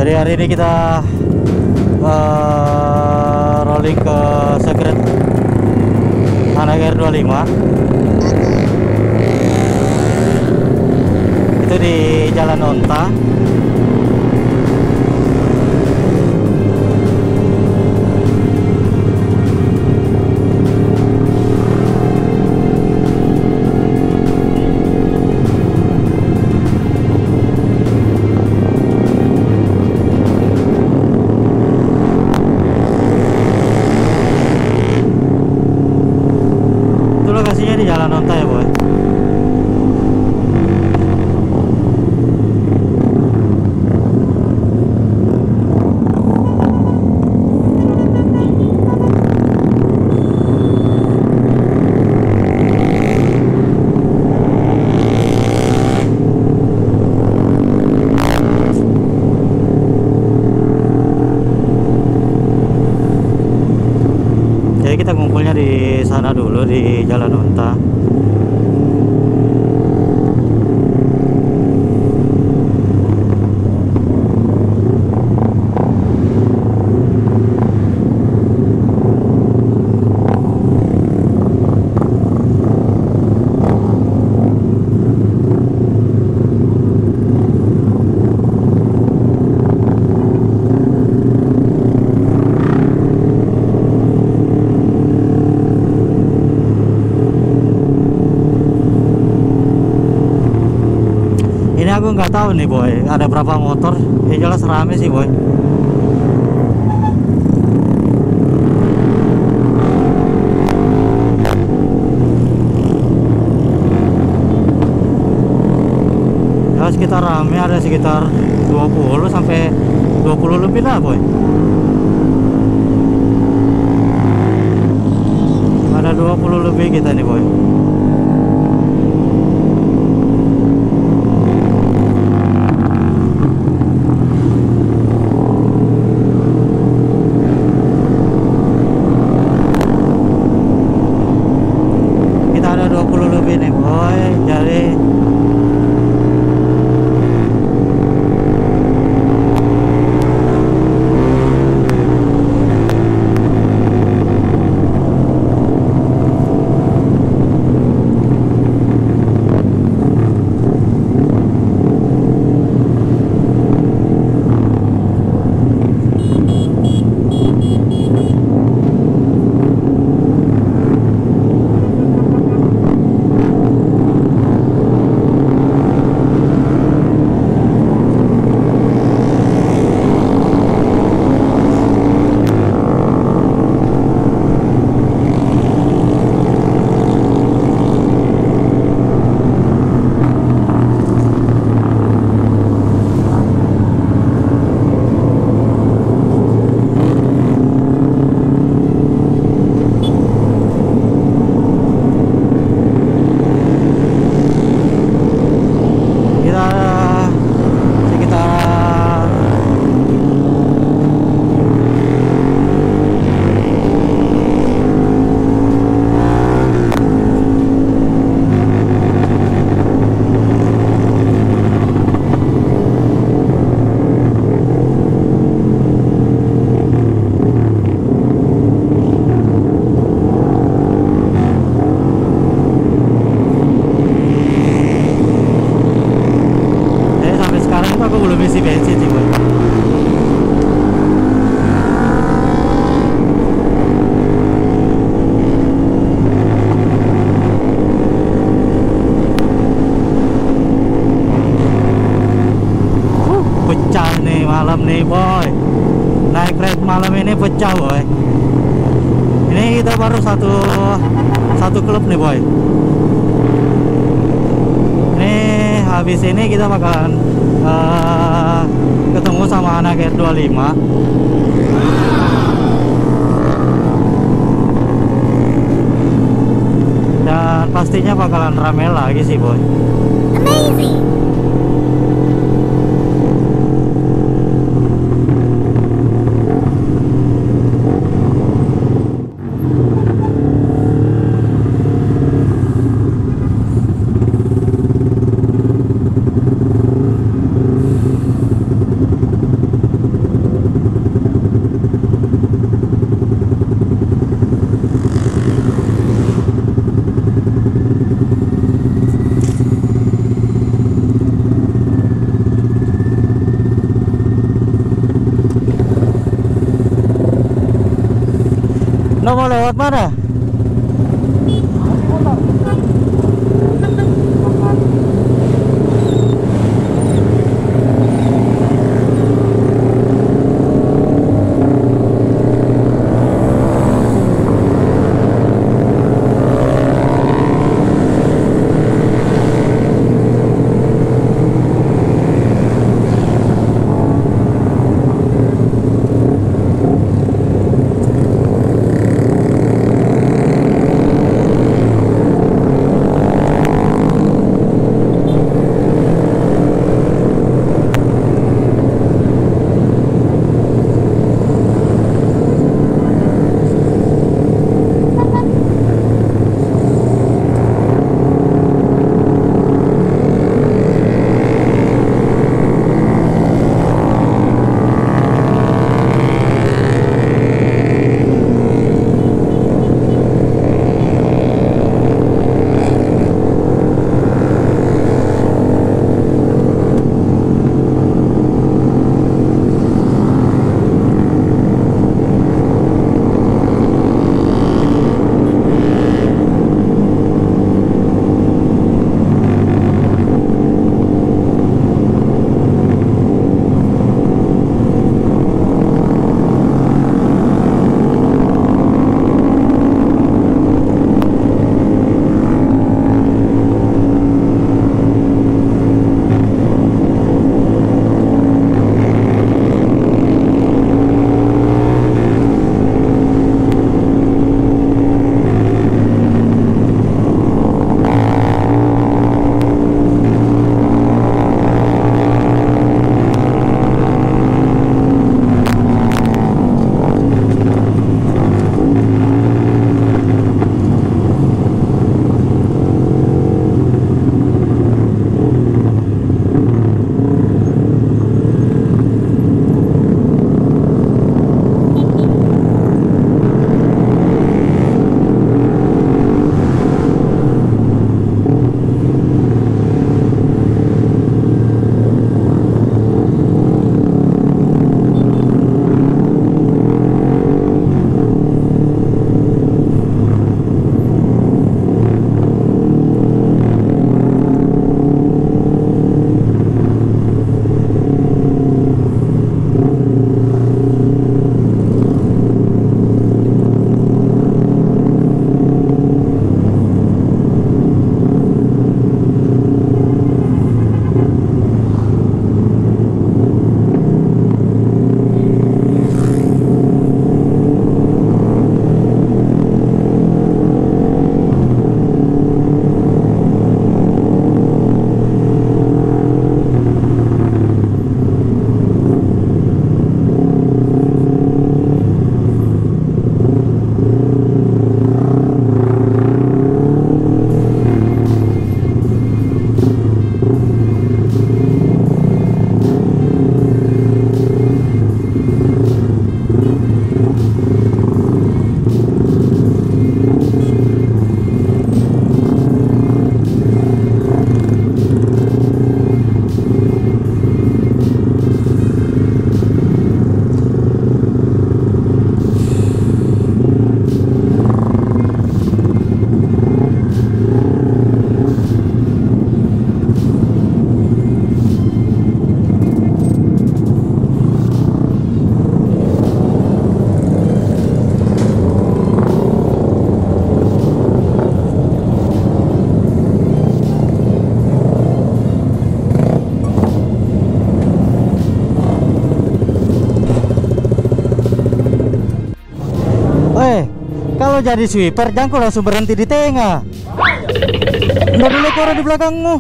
Jadi hari ini kita rolling ke Secret Anak R25. Itu di Jalan Onta. Di Jalan Onta ya boy. Jadi kita ngumpulnya di sana dulu di Jalan Onta. Aku nggak tahu nih boy, ada berapa motor. Yang jelas rame sih boy. Ya sekitar rame, ada sekitar 20 sampai 20 lebih lah boy. Ada 20 lebih kita nih boy. Nih boy, jadi aku belum isi bensin sih boy. Pecah nih malam nih boy. Naik red malam ini pecah boy. Ini kita baru satu klub nih boy. Ini habis ini kita bakalan ketemu sama anak R25. Dan pastinya bakalan rame lagi sih boy. Amazing. lewat mana? Kalau jadi sweeper jangan kau langsung berhenti di tengah. Nggak boleh orang di belakangmu.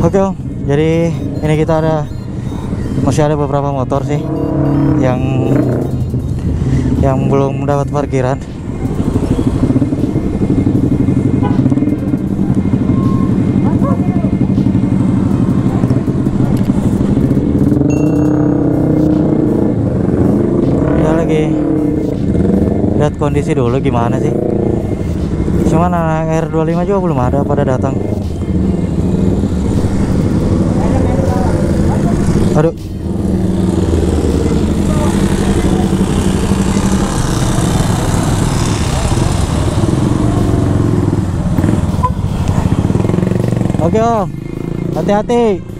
Oke Om, jadi ini kita masih ada beberapa motor sih yang belum mendapat parkiran. Ya lagi lihat lihat kondisi dulu gimana sih. Cuman anak R25 juga belum ada pada datang. Aduh. Oke Om, hati-hati.